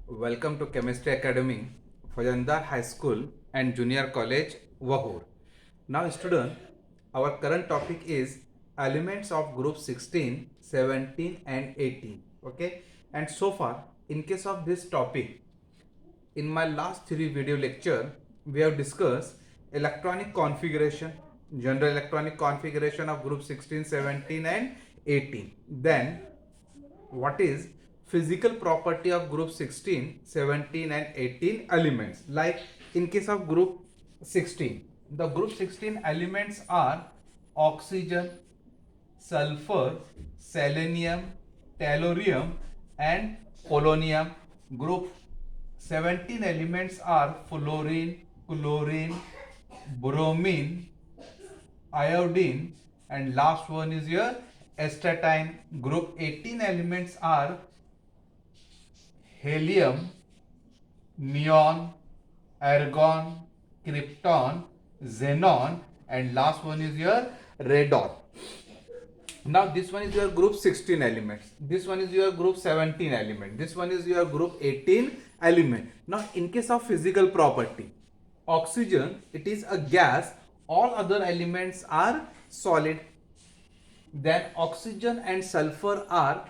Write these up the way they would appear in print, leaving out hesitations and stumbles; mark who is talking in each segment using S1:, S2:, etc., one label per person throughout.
S1: Welcome to Chemistry Academy, Fajandar High School and Junior College, Wahur. Now, student, our current topic is elements of group 16, 17 and 18. Okay, and so far, in case of this topic, in my last three video lecture, we have discussed electronic configuration, general electronic configuration of group 16, 17 and 18. Then what is physical property of group 16, 17 and 18 elements. Like in case of group 16, the group 16 elements are oxygen, sulfur, selenium, tellurium and polonium. Group 17 elements are fluorine, chlorine, bromine, iodine, and last one is your astatine. Group 18 elements are helium, neon, argon, krypton, xenon, and last one is your radon. Now this one is your group 16 elements, this one is your group 17 element, this one is your group 18 element. Now in case of physical property, oxygen, it is a gas, all other elements are solid. Then oxygen and sulfur are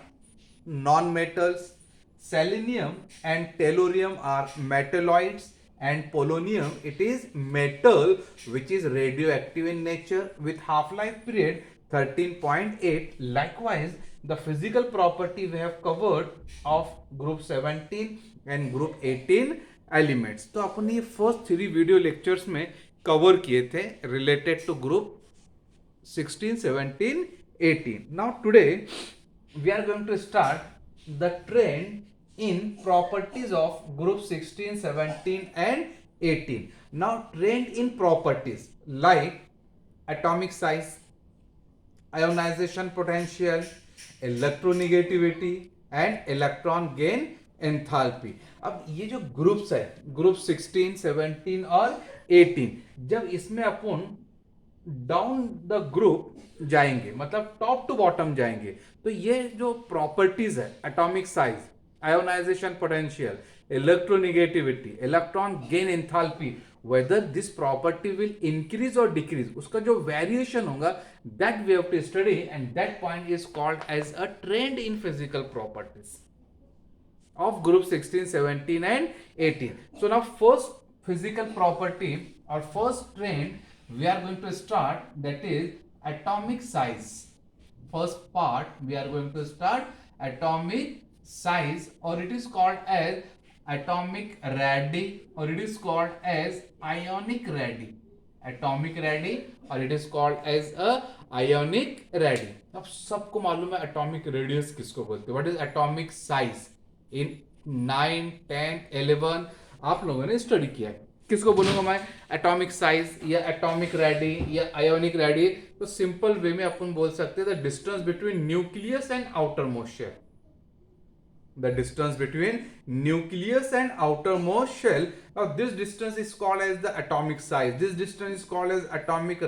S1: non-metals, selenium and tellurium are metalloids, and polonium, it is metal which is radioactive in nature with half-life period 13.8. Likewise, the physical property we have covered of group 17 and group 18 elements. तो अपन ये first three video lectures में cover किए थे related to group 16, 17, 18. Now today we are going to start the trend in properties of group 16, 17 and 18. Now trend in properties like atomic size, ionization potential, electronegativity and electron gain enthalpy. अब ये जो groups है group 16, 17 और 18, जब इसमें अपन down the group जाएंगे मतलब top to bottom जाएंगे तो ये जो प्रॉपर्टीज है atomic size, ionization potential, electronegativity, electron gain enthalpy, whether this property will increase or decrease, उसका जो वेरिएशन होगा that we have to study and that point is called as a trend in physical properties of group 16, 17 and 18. So now first physical property or first trend we are going to start, that is atomic size. First part we are going to start atomic size, or it is called as atomic radii, or it is called as ionic radii. Atomic radii or it is called as a ionic radii. अब सबको मालूम है atomic radius किसको बोलते हैं. What is atomic size in 9, 10, 11 आप लोगों ने स्टडी किया है. किसको बोलूंगा मैं एटॉमिक साइज या एटॉमिक रेडी या आयोनिक रेडी. तो सिंपल वे में अपन बोल सकते हैं the distance between nucleus and outermost shell. The distance between nucleus and outermost shell. Now this distance is called as the atomic size. This distance is called as atomic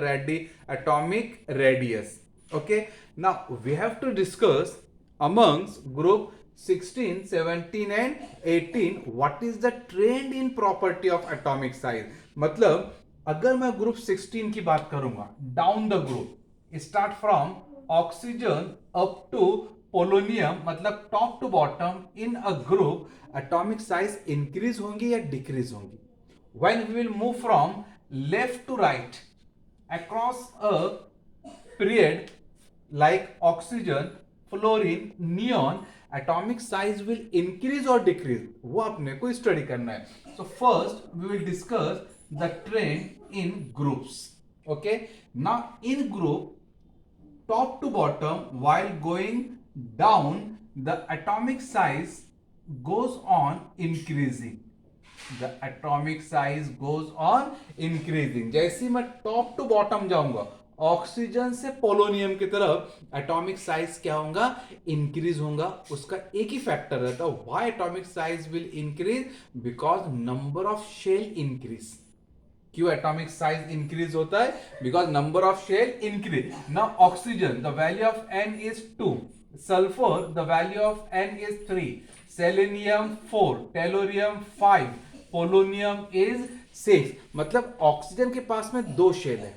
S1: atomic radius. Okay. Now we have to discuss amongst group 16, 17 and 18 what is the trend in property of atomic size. मतलब अगर मैं group 16 की बात करूंगा down the group start from oxygen up to polonium, मतलब top to bottom in a group atomic size increase होंगी या decrease होंगी. When we will move from left to right across a period like oxygen, fluorine, neon, atomic size will increase और decrease, वो अपने को study करना है. So first we will discuss the trend in groups. Okay. Now in group top to bottom while going down the atomic size goes on increasing. The atomic size goes on increasing. जैसे मैं top to bottom जाऊंगा oxygen से polonium की तरफ atomic size क्या होगा increase होगा. उसका एक ही फैक्टर रहता है. Why atomic size will increase? Because number of shell increase. क्यों एटॉमिक साइज इंक्रीज होता है? Because number of shell increase. Now oxygen the value of n is 2, sulphur the value of n is 3, selenium 4, tellurium 5, polonium is 6। मतलब oxygen के पास में 2 shell है,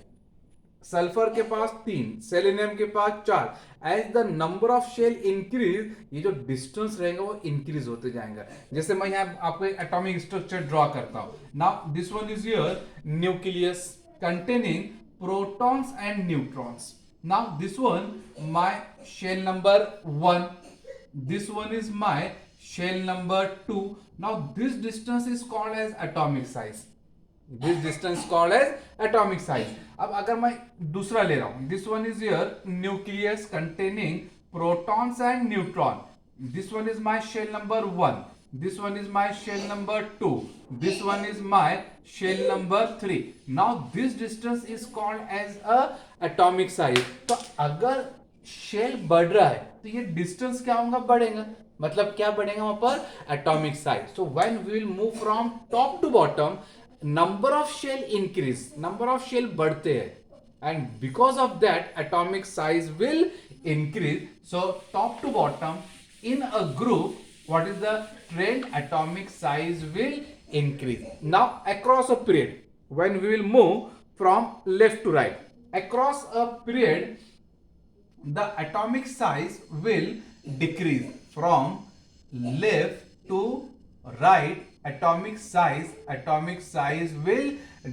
S1: sulphur के पास 3, selenium के पास 4। As the number of shell increase, ये जो distance रहेगा वो इंक्रीज होते जाएंगे। जैसे मैं यहाँ आपको एक एटॉमिक स्ट्रक्चर ड्रॉ करता हूं। Now this one is your nucleus containing protons and neutrons. Now this one my shell number 1, this one is my shell number 2. Now this distance is called as atomic size. This distance called as atomic size. अब अगर मैं दूसरा ले रहा हूं, this one is your nucleus containing protons and neutron. This one is my shell number 1. This one is my shell number 2. This one is my shell number 3. Now this distance is called as a atomic size. तो अगर shell बढ़ रहा है तो ये distance क्या होगा, बढ़ेगा। मतलब क्या बढ़ेगा वहां पर, atomic size. So when we will move from top to bottom, number of shell increase, number of shell बढ़ते हैं, and because of that atomic size will increase. So top to bottom in a group, what is the trend, atomic size will increase. Now across a period, when we will move from left to right, across a period the atomic size will decrease from left to right. atomic size will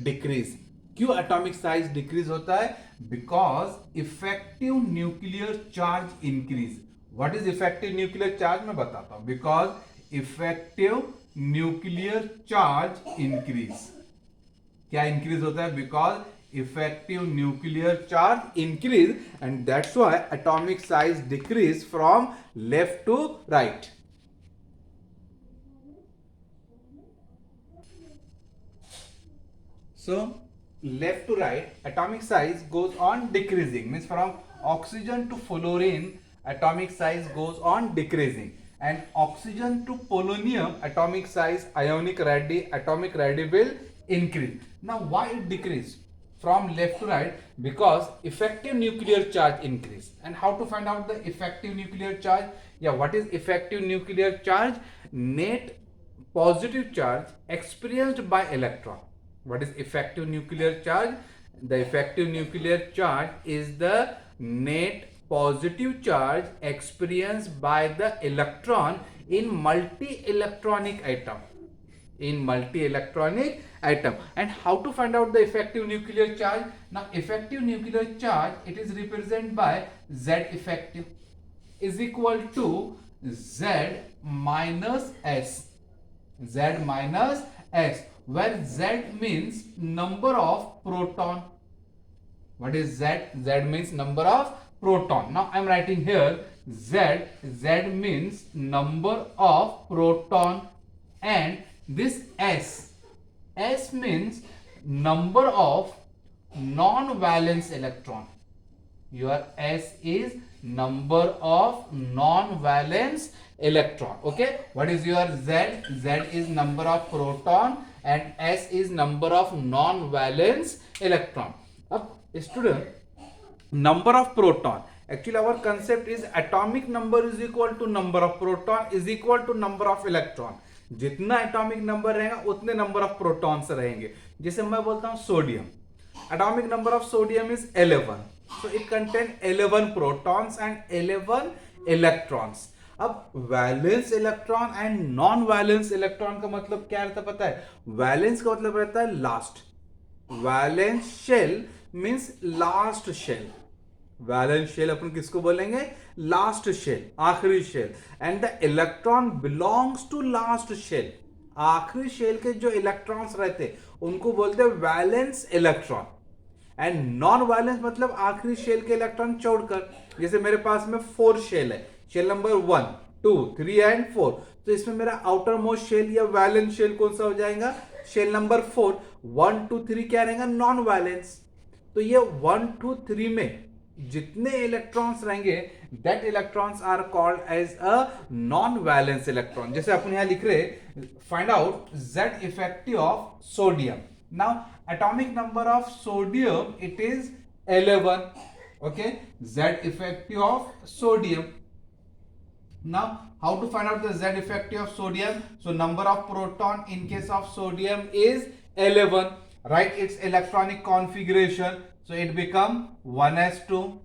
S1: decrease. क्यों atomic size decrease होता है? Because effective nuclear charge increase. What is effective nuclear charge? मैं बताता हूं. Because effective nuclear charge increase. क्या increase होता है? Because effective nuclear charge increase, and that's why atomic size decrease from left to right. So left to right, atomic size goes on decreasing, means from oxygen to fluorine atomic size goes on decreasing, and oxygen to polonium atomic size, atomic radii will increase. Now why it decrease from left to right? Because effective nuclear charge increase. And how to find out the effective nuclear charge? Yeah, what is effective nuclear charge? Net positive charge experienced by electron. What is effective nuclear charge? The effective nuclear charge is the net positive charge experienced by the electron in multi-electronic atom. And how to find out the effective nuclear charge? Now effective nuclear charge, it is represented by Z effective is equal to Z minus S. Z minus S, where Z means number of proton. What is Z? Z means number of proton. Now I am writing here Z. Z means number of proton, and this S means number of non-valence electron. Your S is number of non-valence electron. Okay, what is your Z? Z is number of proton and S is number of non-valence electron. Student, number of proton, actually our concept is atomic number is equal to number of proton is equal to number of electron. जितना atomic number रहेगा उतने number of protons रहेंगे. जैसे मैं बोलता हूं sodium, atomic number of sodium is 11, so it contain 11 protons and 11 electrons. अब valence electron and non valence electron का मतलब क्या रहता है पता है? वैलेंस का मतलब रहता है last. Valence shell means last shell. Valence shell अपन किसको बोलेंगे? लास्ट शेल, आखिरी shell. And the electron belongs to last shell. आखिरी शेल के जो इलेक्ट्रॉन्स रहते उनको बोलते हैं valence electron. And non valence मतलब आखिरी शेल के इलेक्ट्रॉन छोड़कर. जैसे मेरे पास में 4 शेल है, शेल नंबर 1, 2, 3 एंड 4. तो इसमें मेरा आउटर मोस्ट शेल या वैलेंस शेल कौन सा हो जाएगा? Shell number 4. 1, 2, 3 क्या रहेगा? Non valence. तो ये 1, 2, 3 में जितने इलेक्ट्रॉन्स रहेंगे that electrons are called as a non valence electron. जैसे अपन यहां लिख रहे, find out Z effective of sodium. Now atomic number of sodium it is 11. Okay, Z effective of sodium. Now How to find out the Z effective of sodium? So number of proton in case of sodium is 11. Write its electronic configuration. So it become 1s2,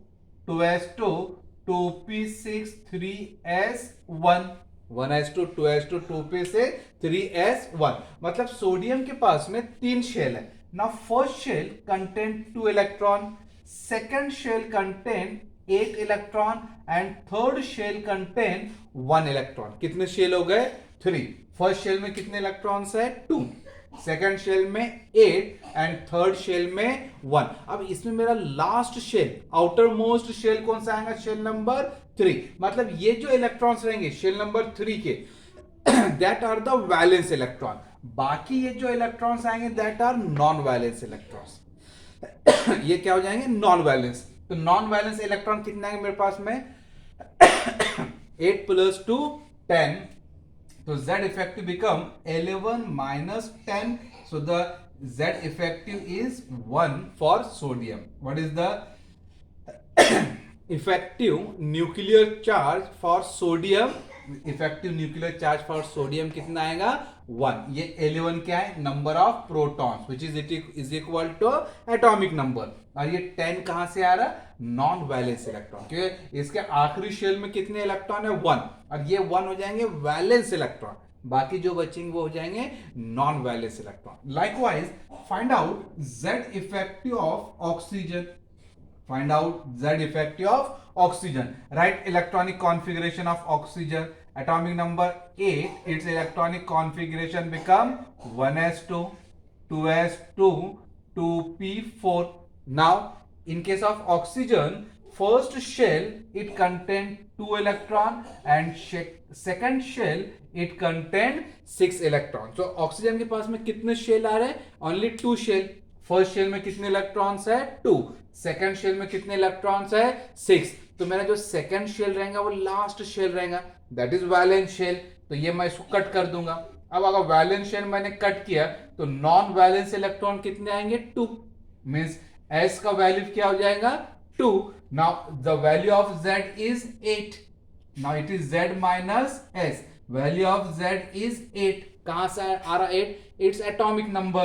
S1: 2s2, 2p6, 3s1. 1s2, 2s2, 2p6, 3s1. मतलब sodium के पास में 3 shell है. Now first shell contain 2 electron, second shell contain 8 electron and third shell contain 1 electron. कितने shell हो गए? 3. First shell में कितने electrons है? 2. सेकेंड शेल में 8 एंड थर्ड शेल में 1. अब इसमें मेरा last shell, outermost shell कौन सा आएगा? Shell number 3. मतलब ये जो इलेक्ट्रॉन्स रहेंगे शेल नंबर 3 के that are the valence electron. बाकी ये जो इलेक्ट्रॉन्स आएंगे that are non valence electrons. ये क्या हो जाएंगे? Non valence. तो नॉन वैलेंस इलेक्ट्रॉन कितने आएंगे मेरे पास में? 8 plus 2 10. So Z effective become 11 minus 10. So the Z effective is 1 for sodium. What is the effective nuclear charge for sodium? Effective nuclear charge for sodium कितना आएगा? 1. ये 11 क्या है? Number of protons, which is equal to atomic number. और ये 10 कहां से आ रहा है? Non valence electron. क्योंकि इसके आखिरी शेल में कितने इलेक्ट्रॉन है? 1. और ये 1 हो जाएंगे वैलेंस इलेक्ट्रॉन. बाकी जो बचेंगे वो हो जाएंगे non valence electron. Likewise find out Z effective of oxygen. Find out Z effective of oxygen. Write electronic configuration of oxygen. Atomic number 8. Its electronic configuration become 1s2, 2s2, 2p4. Now, in case of oxygen, first shell it contain 2 electron and second shell it contain 6 electron. So oxygen के पास में कितने shell आ रहे हैं? Only 2 shell. First shell में कितने electrons है? 2. Second shell में कितने इलेक्ट्रॉन्स है? 6. तो मेरा जो सेकंड शेल रहेगा वो लास्ट शेल रहेगा, दैट इज वैलेंस शेल. तो ये मैं इसको कट कर दूंगा. अब अगर वैलेंस शेल मैंने कट किया तो नॉन वैलेंस इलेक्ट्रॉन कितने आएंगे? 2. मींस S का वैल्यू क्या हो जाएगा? 2. Now the value of Z is 8. Now it is Z minus S. Value of Z is 8. कहां से आ रहा 8? Its atomic number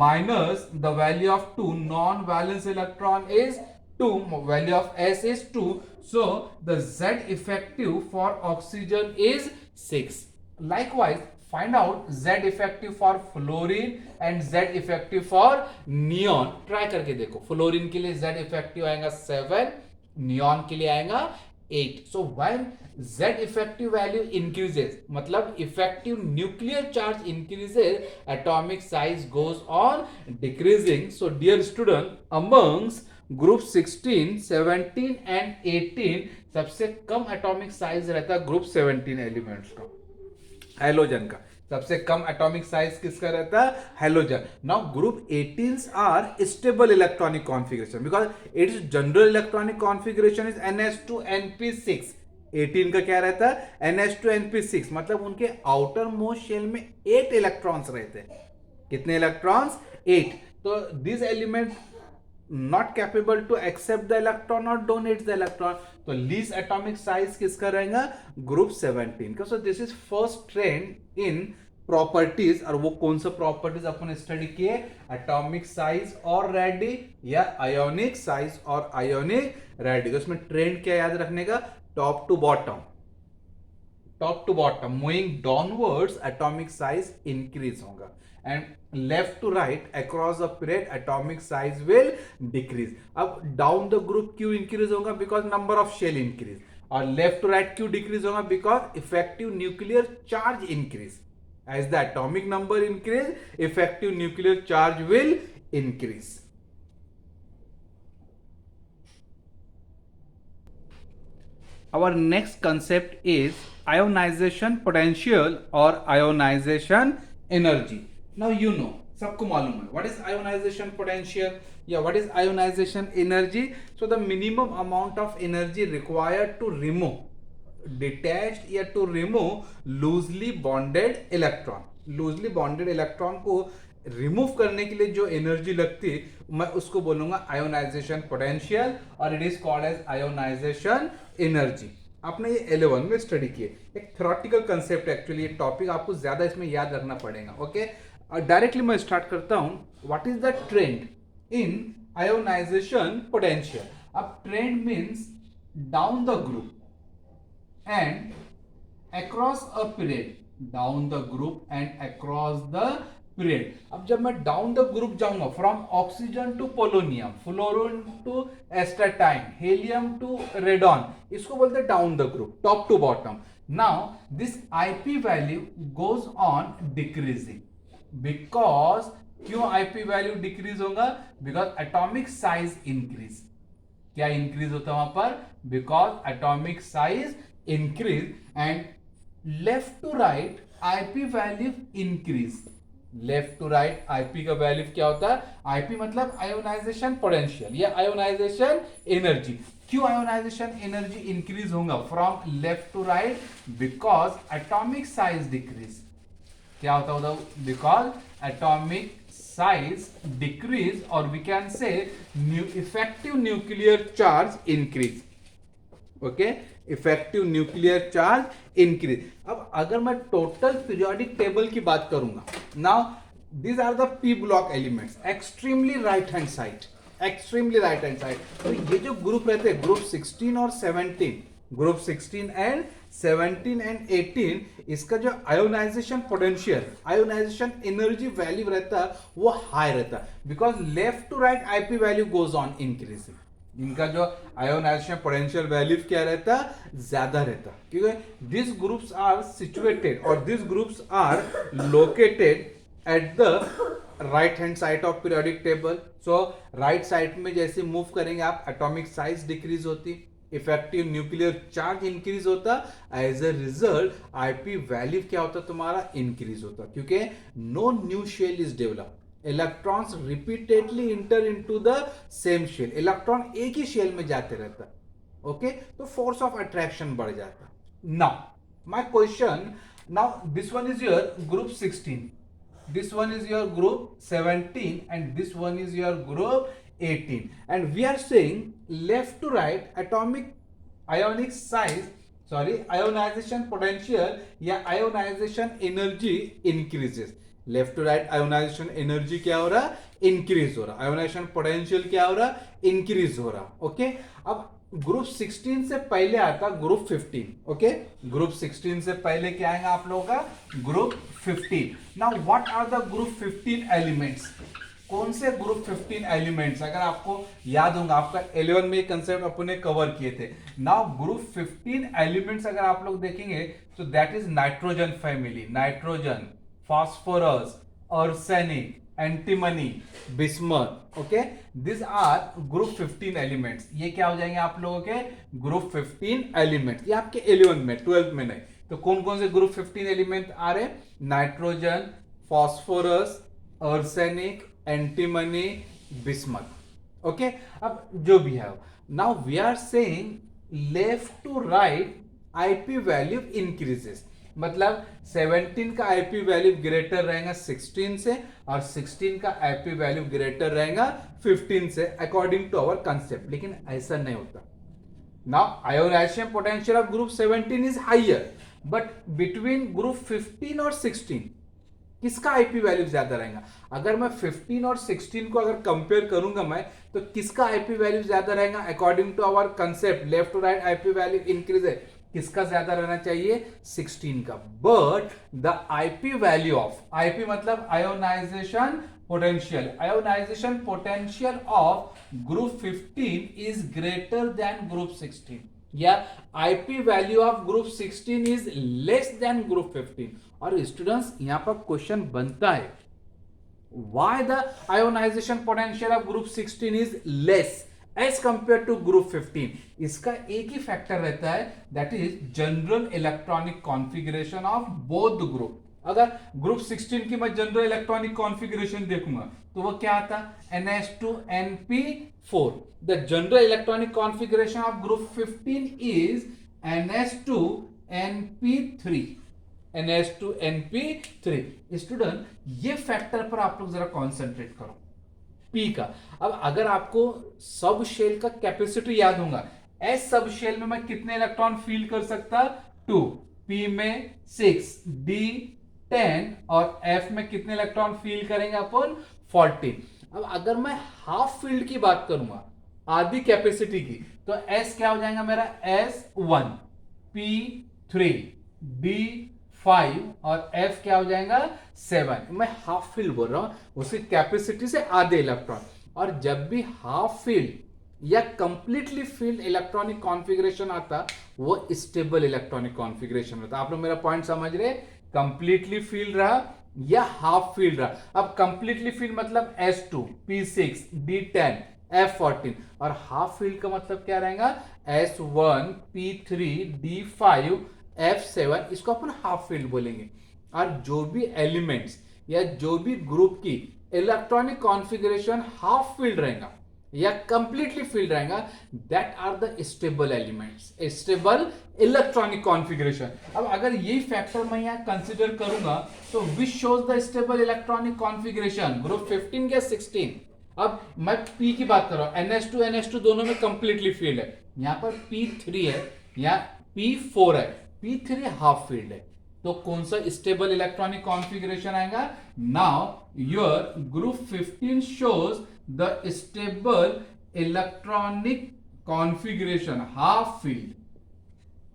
S1: minus the value of 2. Non-valence electron is 2. Value of S is 2. So the Z effective for oxygen is 6. Likewise, find out Z effective for fluorine and Z effective for neon. Try करके देखो. Fluorine के लिए Z effective आएगा 7. Neon के लिए आएगा 8. So when Z effective value increases, मतलब effective nuclear charge increases, atomic size goes on decreasing. So dear student, amongst group 16, 17 and 18 सबसे कम atomic size रहता है group 17 elements का, हाइड्रोजन का. सबसे कम एटॉमिक साइज किसका रहता है? Hydrogen. Now group 18s are stable electronic configuration because its general electronic configuration is NS2NP6. 18 का क्या रहता है? NS2NP6. मतलब उनके आउटर मोस्ट शेल में 8 इलेक्ट्रॉन्स रहते हैं. कितने इलेक्ट्रॉन्स? 8. तो this element not capable to accept the electron or donate the electron. तो least atomic size किसका रहेगा? ग्रुप 17 का. So this is first trend in properties. और वो कौन सा प्रॉपर्टीज अपन स्टडी किए? एटॉमिक साइज और रेडी या आयोनिक साइज और आयोनिक रेडी. तो उसमें ट्रेंड क्या याद रखने का? Top to bottom. Top to bottom moving downwards atomic size increase होगा and left to right across the period atomic size will decrease. अब down the group Q increase होगा because number of shell increase, और left to right Q decrease होगा because effective nuclear charge increase. As the atomic number increase, effective nuclear charge will increase. Our next concept is ionization potential or ionization energy. Now you know, सबको मालूम है what is ionization potential या what is ionization energy. So the minimum amount of energy required to remove detached या to remove loosely bonded electron. loosely bonded electron को remove करने के लिए जो एनर्जी लगती है मैं उसको बोलूंगा आयोनाइजेशन पोटेंशियल और it is called as ionisation energy. आपने ये 11 में स्टडी किए, एक थ्योरेटिकल कंसेप्ट एक्चुअली, ये टॉपिक आपको ज्यादा इसमें याद रखना पड़ेगा। ओके, डायरेक्टली मैं स्टार्ट करता हूं। What is the trend in ionization potential? अब trend means down the group and across a period, down the group and across the period। अब जब मैं डाउन द ग्रुप जाऊंगा, from oxygen to polonium, fluorine to astatine, helium to radon, इसको बोलते हैं down the group, top to bottom. Now this IP value goes on decreasing, because क्यों IP value decrease होगा? Because atomic size increase. क्या increase होता है वहां पर? Because atomic size increase and left to right IP value increase। Left to right IP का value क्या होता है? IP मतलब आयोनाइजेशन पोटेंशियल या आयोनाइजेशन एनर्जी। क्यों आयोनाइजेशन एनर्जी इंक्रीज होगा from left to right? Because atomic size decrease. क्या होता है? बिकॉज एटॉमिक साइज डिक्रीज, और we can say effective nuclear charge increase. Okay, effective nuclear charge increase. अब अगर मैं टोटल पीरियोडिक टेबल की बात करूंगा, now these are the P block elements, extremely right hand side, extremely right hand side. तो ये जो ग्रुप रहते हैं, ग्रुप 16 और 17, ग्रुप 16 एंड 17 एंड 18, इसका जो ionisation potential, ionisation energy value रहता है वो हाई रहता है, because left to right IP value goes on increasing. इनका जो आयोनाइजेशन पोटेंशियल वैल्यू क्या रहता? ज्यादा रहता, क्योंकि दिस ग्रुप्स आर सिचुएटेड और this groups are located at the right hand side of periodic table. So right side में जैसे मूव करेंगे आप, एटॉमिक साइज डिक्रीज होती, इफेक्टिव न्यूक्लियर चार्ज इंक्रीज होता, as a result IP value क्या होता तुम्हारा? इंक्रीज होता, क्योंकि no new shell is develop. Electrons repeatedly enter into the same shell, electron एक ही शेल में जाते रहता। ओके, तो फोर्स ऑफ अट्रैक्शन बढ़ जाता। Now my question, now this one is your group 16, this one is your group 17 and this one is your group 18, and we are saying left to right atomic ionic size, sorry, ionization potential या ionization energy increases। Left to right ionisation energy क्या हो रहा? Increase हो रहा। Ionization potential क्या हो रहा? Increase हो रहा। ओके, अब ग्रुप 16 से पहले आता ग्रुप 15। ओके, ग्रुप 16 से पहले क्या आएगा आप लोगों का? Group 15। Now what are the group 15 elements? कौन से ग्रुप 15 एलिमेंट्स? अगर आपको याद होगा, आपका 11 में कंसेप्ट अपने कवर किए थे। नाउ ग्रुप 15 एलिमेंट्स अगर आप लोग देखेंगे तो that is nitrogen family, nitrogen, phosphorus, arsenic, antimony, bismuth। Okay, this are group 15 elements. ये क्या हो जाएंगे आप लोगों के? Group 15 elements. ये आपके 11 में, 12 में नहीं। तो कौन कौन से ग्रुप 15 एलिमेंट आ रहे? Nitrogen, phosphorus, arsenic, antimony, bismuth. Okay, अब जो भी है, now we are saying left to right IP value increases, मतलब 17 का आईपी वैल्यू ग्रेटर रहेगा 16 से, और 16 का आईपी वैल्यू ग्रेटर रहेगा 15 से, अकॉर्डिंग टू आवर कंसेप्ट। लेकिन ऐसा नहीं होता। Now ionisation potential of group 17 is higher, but between group 15 और 16 किसका आईपी वैल्यू ज्यादा रहेगा? अगर मैं 15 और 16 को अगर कंपेयर करूंगा मैं, तो किसका आईपी वैल्यू ज्यादा रहेगा? According to our concept left to right IP value increase है, किसका ज्यादा रहना चाहिए? 16 का। But the IP value of, IP मतलब ionisation potential, ionization potential of group 15 is greater than group 16, या IP value of group 16 is less than group 15। और students यहां पर क्वेश्चन बनता है, why the ionization potential of group 16 is less as compare to group 15? इसका एक ही factor रहता है, that is general electronic configuration of both group. अगर ग्रुप 16 की मैं जनरल इलेक्ट्रॉनिक कॉन्फ़िगरेशन देखूंगा तो वो क्या आता? NH2NP4। The general electronic configuration of group 15 is NH2NP3, NH2NP3। Student ये फैक्टर पर आप लोग जरा कॉन्सेंट्रेट करो, पी का। अब अगर आपको सब शेल का कैपेसिटी याद होगा, एस सब शेल में मैं कितने इलेक्ट्रॉन फील कर सकता, 2, पी में 6, डी 10 और एफ में कितने इलेक्ट्रॉन फील करेंगे अपन, 14। अब अगर मैं हाफ फील्ड की बात करूंगा, आधी कैपेसिटी की, तो एस क्या हो जाएगा मेरा, S1, P3, D5 और F क्या हो जाएगा, 7। मैं हाफ फील्ड बोल रहा हूं, उसकी कैपेसिटी से आधे इलेक्ट्रॉन। और जब भी हाफ फील्ड या कंप्लीटली फील्ड इलेक्ट्रॉनिक कॉन्फ़िगरेशन आता, वो स्टेबल इलेक्ट्रॉनिक कॉन्फ़िगरेशन होता। आप लोग मेरा पॉइंट समझ रहे, कंप्लीटली फील्ड रहा या हाफ फील्ड रहा। अब कंप्लीटली फील्ड मतलब S2, P6, D10, F14 और हाफ फील्ड का मतलब क्या रहेगा, S1, P3, D5, F7, इसको अपन हाफ फील्ड बोलेंगे। और जो भी एलिमेंट्स या जो भी ग्रुप की इलेक्ट्रॉनिक कॉन्फ़िगरेशन हाफ फील्ड रहेगा या कंप्लीटली फील्ड रहेगा, that are the stable elements, stable electronic configuration. अब अगर यही फैक्टर मैं यहां कंसीडर करूंगा, तो which shows the stable electronic configuration, group 15 या 16। अब मैं P की बात कर रहा हूं, NH2 दोनों में कंप्लीटली फील्ड है, यहां पर P3 है या P4 है, P3 हाफ फील्ड है, तो कौन सा स्टेबल इलेक्ट्रॉनिक कॉन्फ़िगरेशन आएगा। Now your group 15 shows the stable electronic configuration,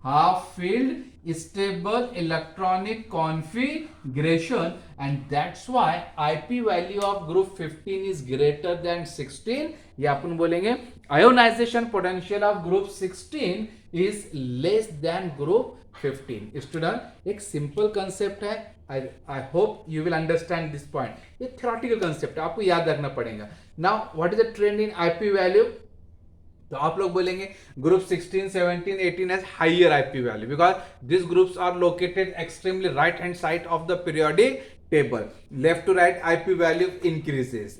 S1: half filled stable electronic configuration, and that's why IP value of group 15 is greater than 16। ये अपन बोलेंगे ionization potential of group 16 is less than group 15। Student एक simple concept है, I hope you will understand this point. ये theoretical concept है, आपको याद रखना पड़ेगा। Now what is the trend in IP value, तो आप लोग बोलेंगे group 16, 17, 18 has higher IP value because these groups are located extremely right hand side of the periodic table. Left to right IP value increases,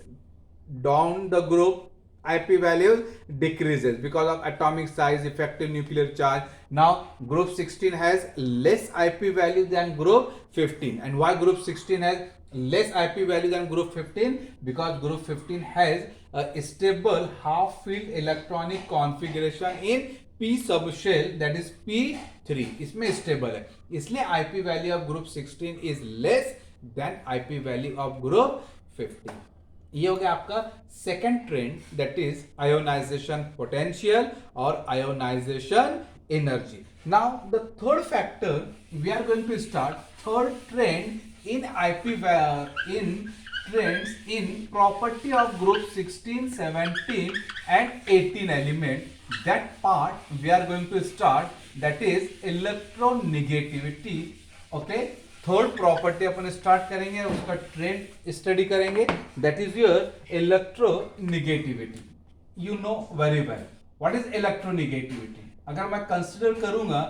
S1: down the group IP value decreases because of atomic size, effective nuclear charge. Now group 16 has less IP value than group 15, and why group 16 has less IP value than group 15, because group 15 has a stable half filled electronic configuration in P subshell, that is P3, इसमें stable है, इसलिए IP value of group 16 is less than IP value of group 15। ये हो गया आपका second trend, that is ionization potential और ionization energy. Now the third factor we are going to start, third trend in IP in trends in property of group 16, 17 and 18 element, that part we are going to start, that is electronegativity। okay, third property upon start करेंगे, उसका trend study करेंगे, that is your electronegativity. You know very well what is electronegativity. अगर मैं consider करूंगा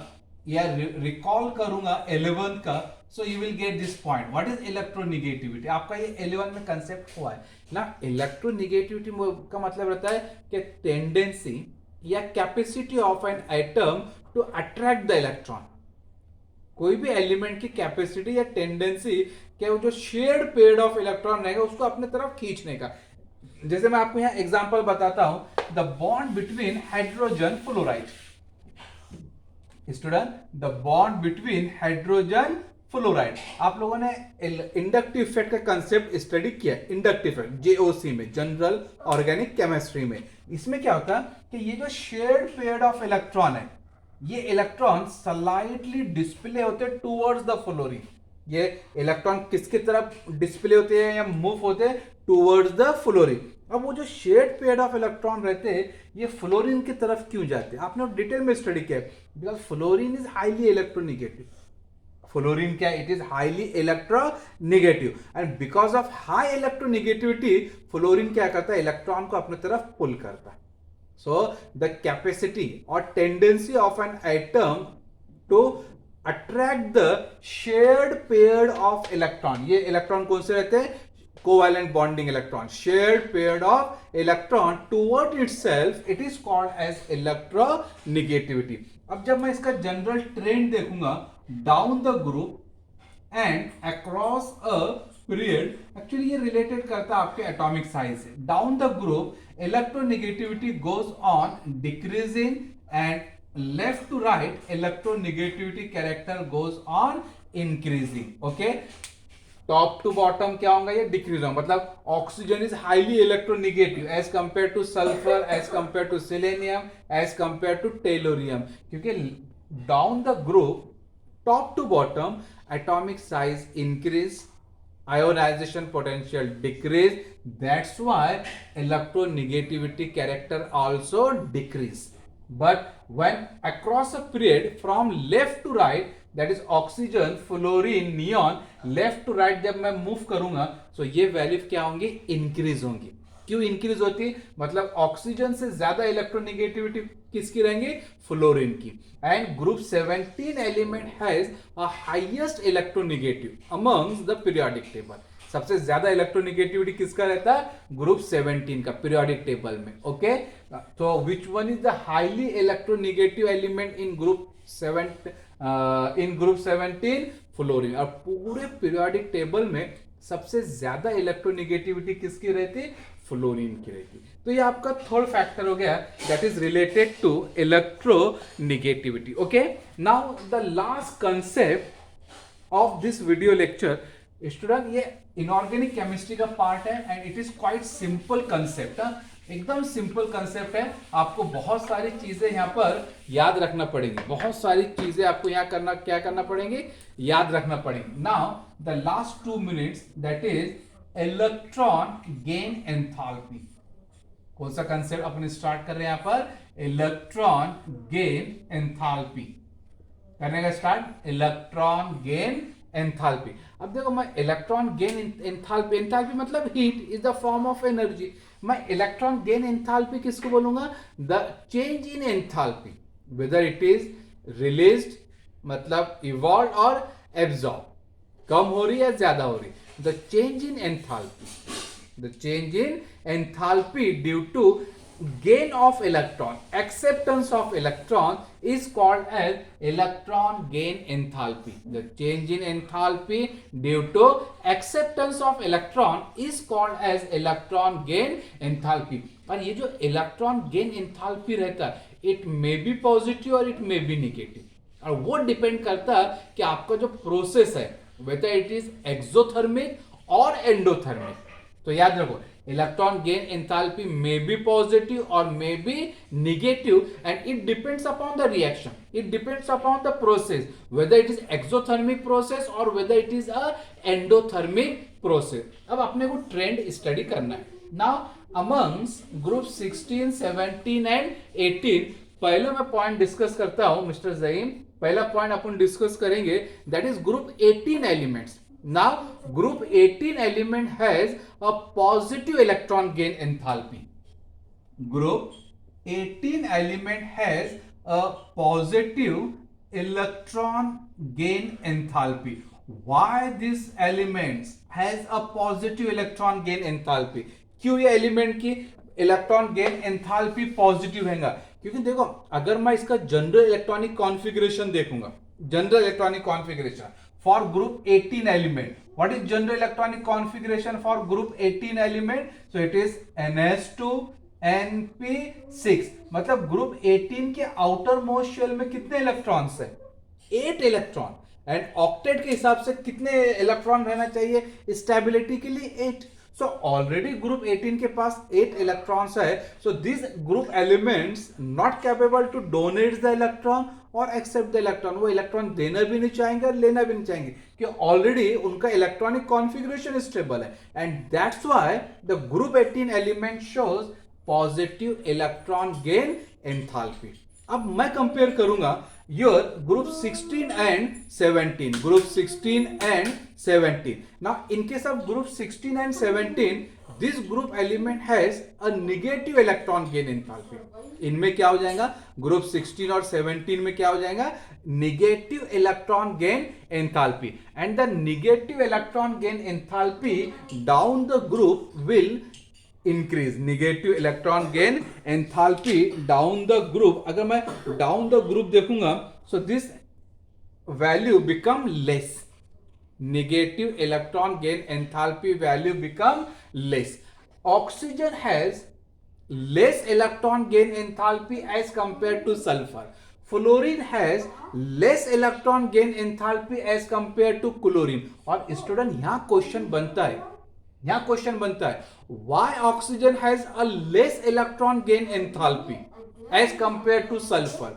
S1: या recall करूंगा 11 का, so you will get this point, what is electronegativity. आपका ये 11 में कंसेप्ट हुआ है ना। इलेक्ट्रोनेगेटिविटी का मतलब रहता है कि टेंडेंसी या capacity of an atom to attract the electron. कोई भी एलिमेंट की कैपेसिटी या टेंडेंसी क्या, वो जो शेयर्ड पेयर ऑफ इलेक्ट्रॉन रहेगा उसको अपने तरफ खींचने का। जैसे मैं आपको यहां एग्जांपल बताता हूं, the bond between hydrogen fluoride. Student, the bond between hydrogen fluoride, आप लोगों ने इंडक्टिव इफेक्ट का कंसेप्ट स्टडी किया, इंडक्टिव इफेक्ट जेओसी में, जनरल ऑर्गेनिक केमिस्ट्री में। इसमें क्या होता है कि ये जो शेयर्ड पेयर ऑफ इलेक्ट्रॉन है, ये इलेक्ट्रॉन स्लाइटली डिस्प्ले होते हैं टुवर्ड्स द फ्लोरीन। ये इलेक्ट्रॉन किसकी तरफ डिस्प्ले होते हैं या मूव होते हैं, टुवर्ड्स द फ्लोरीन। अब वो जो शेयर्ड पेयर ऑफ इलेक्ट्रॉन रहते हैं, ये फ्लोरीन की तरफ क्यों जाते हैं, आपने डिटेल में स्टडी किया, because fluorine is highly electronegative. Fluorine क्या, it is highly electronegative, and because of high electronegativity fluorine क्या करता है, इलेक्ट्रॉन को अपने तरफ पुल करता है। So the capacity or tendency of an atom to attract the shared pair of electron, ये इलेक्ट्रॉन कौन से रहते हैं, covalent bonding electron, shared pair of electron toward itself, it is called as electronegativity। अब जब मैं इसका जनरल ट्रेंड देखूंगा, down the group and across a period, actually ये रिलेटेड करता है आपके एटॉमिक साइज से। Down the group electronegativity goes on decreasing and left to right electronegativity character goes on increasing. Okay, top to bottom क्या होगा, ये decrease होगा, मतलब oxygen is highly electronegative as compare to sulphur, as compare to selenium, as compare to tellurium, क्योंकि down the group top to bottom atomic size increase, ionization potential decrease, that's why electronegativity character also decrease. But when across a period from left to right, that is oxygen, fluorine, neon, left to right जब मैं move करूंगा तो ये value क्या होंगी, increase होंगी. क्यों increase होती है, मतलब ऑक्सीजन से ज्यादा इलेक्ट्रोनेगेटिविटी किसकी रहेंगी, फ्लोरीन की. And group 17 element has a highest electronegative amongst the periodic table. सबसे ज्यादा इलेक्ट्रोनेगेटिविटी किसका रहता है, ग्रुप 17 का पीरियोडिक टेबल में. ओके, तो which one is the highly electronegative element in group 17, fluorine. और पूरे पीरियोडिक टेबल में सबसे ज्यादा इलेक्ट्रोनेगेटिविटी किसकी रहती, फ्लोरीन की रहती. तो ये आपका थर्ड फैक्टर हो गया, that is related to electronegativity. Okay, now the last concept of this video lecture student, ये इनऑर्गेनिक केमिस्ट्री का पार्ट है and it is quite simple concept. एकदम सिंपल कंसेप्ट है, आपको बहुत सारी चीजें यहाँ पर याद रखना पड़ेगी, बहुत सारी चीजें आपको यहाँ क्या करना पड़ेंगे, याद रखना पड़ेगी. Now the last 2 minutes, that is electron gain enthalpy. कौन सा कंसेप्ट अपन स्टार्ट कर रहे हैं यहाँ पर, इलेक्ट्रॉन गेन एंथैल्पी करने का स्टार्ट, इलेक्ट्रॉन गेन एंथैल्पी. अब देखो, मैं इलेक्ट्रॉन गेन एंथैल्पी, एंथैल्पी मतलब heat is the form of energy. मैं इलेक्ट्रॉन गेन एंथैल्पी किसको बोलूंगा, the change in enthalpy, whether it is released मतलब इवॉल्व और एब्जॉर्ब, कम हो रही है ज्यादा हो रही. The change in enthalpy, the change in enthalpy due to gain of electron, acceptance of electron is called as electron gain enthalpy. The change in enthalpy due to acceptance of electron is called as electron gain enthalpy. और ये जो electron gain enthalpy रहता है, it may be positive और it may be negative, और वो depend करता है कि आपका जो प्रोसेस है whether it is exothermic और endothermic. तो याद रखो, electron gain enthalpy may be positive or may be negative, and it depends upon the reaction, it depends upon the process, whether it is exothermic process or whether it is a endothermic process. अब अपने को trend study करना है. Now amongst group 16, 17 and 18, पहले मैं point discuss करता हूं mister ज़हीम. पहला पॉइंट अपन डिस्कस करेंगे, that is group 18 elements. Now group 18 element has a positive electron gain enthalpy. Group 18 element has a positive electron gain enthalpy. Why this elements has a positive electron gain enthalpy? क्यों ये element की electron gain enthalpy positive हैगा? क्योंकि देखो, अगर मैं इसका general electronic configuration देखूंगा, general electronic configuration for group 18 element, what is general electronic configuration for group 18 element? So it is ns2 np6. मतलब ग्रुप 18 के आउटर मोस्ट शेल में कितने इलेक्ट्रॉन्स है, 8 इलेक्ट्रॉन. एंड ऑक्टेट के हिसाब से कितने इलेक्ट्रॉन रहना चाहिए स्टेबिलिटी के लिए, 8. सो ऑलरेडी ग्रुप 18 के पास 8 इलेक्ट्रॉन्स है. So this group elements not capable to donate the electron और एक्सेप्ट द इलेक्ट्रॉन. वो इलेक्ट्रॉन देना भी नहीं चाहेंगे और लेना भी नहीं चाहेंगे, कि ऑलरेडी उनका इलेक्ट्रॉनिक कॉन्फ़िगरेशन स्टेबल है. And that's why the group 18 element shows positive electron gain enthalpy. अब मैं कंपेयर करूंगा your group 16 and 17, group 16 and 17. Now in case of group 16 and 17, this group element has a negative electron gain enthalpy. इनमें क्या हो जाएगा, group 16 और 17 में क्या हो जाएगा, negative electron gain enthalpy. And the negative electron gain enthalpy down the group will increase. Negative electron gain enthalpy down the group, अगर मैं डाउन द ग्रुप देखूंगा, so this value become less. Negative electron gain enthalpy value become less. Oxygen has less electron gain enthalpy as compared to sulfur. Fluorine has less electron gain enthalpy as compared to chlorine. और student यहां question बनता है why oxygen has a less electron gain enthalpy as compared to sulfur?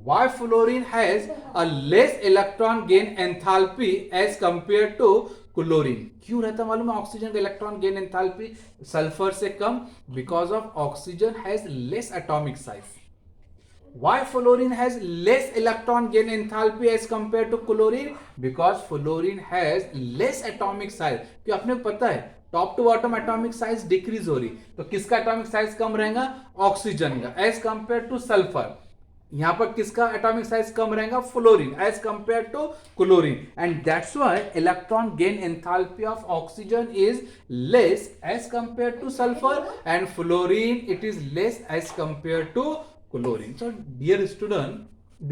S1: Why fluorine has a less electron gain enthalpy as compared to chlorine? क्यों रहता मालूम है oxygen का electron gain enthalpy sulphur से कम? Because of oxygen has less atomic size. Why fluorine has less electron gain enthalpy as compared to chlorine? Because fluorine has less atomic size. क्यों आपने पता है top to bottom atomic size decrease हो रही, तो किसका एटॉमिक साइज कम रहेगा? ऑक्सीजन का, एज कंपेयर टू सल्फर. यहां पर किसका एटॉमिक साइज कम रहेगा? Fluorine as compare to chlorine. And that's why electron gain enthalpy of oxygen is less as compare to sulphur and fluorine it is less as compare to chlorine. So dear student,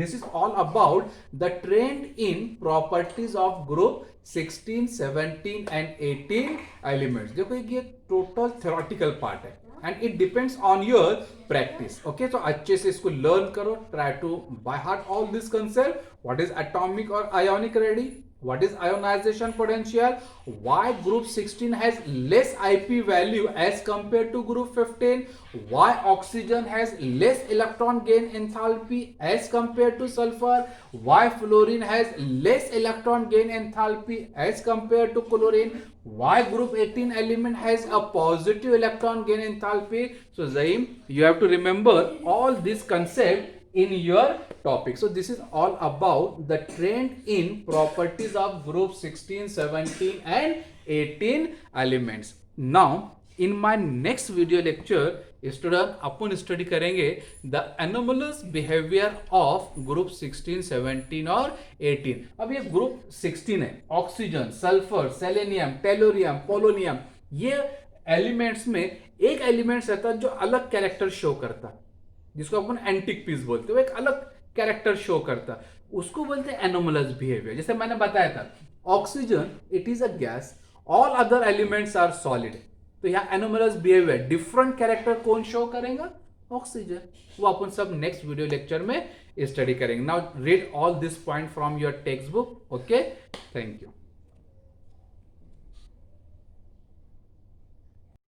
S1: this is all about the trend in properties of group 16, 17 and 18 elements. देखो ये total theoretical part है and it depends on your practice. Okay, so अच्छे से इसको learn करो, try to by heart all this concept. What is atomic or ionic ready? What is ionization potential? Why group 16 has less IP value as compared to group 15? Why oxygen has less electron gain enthalpy as compared to sulfur? Why fluorine has less electron gain enthalpy as compared to chlorine? Why group 18 element has a positive electron gain enthalpy? So Zaim, you have to remember all this concept in your topic. So this is all about the trend in properties of group 16, 17 and 18 elements. Now in my next video lecture student upon study करेंगे the anomalous behavior of group 16, 17 और 18. अब ये group 16 है, oxygen, sulphur, selenium, tellurium, polonium, ये elements में एक elements रहता है जो अलग कैरेक्टर शो करता है, जिसको अपन एंटिक पीस बोलते हैं, वो एक अलग कैरेक्टर शो करता है, उसको बोलते हैं एनोमलस बिहेवियर. जैसे मैंने बताया था oxygen it is a gas, all other elements are solid. तो यहाँ एनोमलस बिहेवियर डिफरेंट कैरेक्टर कौन शो करेगा? ऑक्सीजन. वो अपन सब नेक्स्ट वीडियो लेक्चर में स्टडी करेंगे. Now read all this point from your text book. Okay, thank you.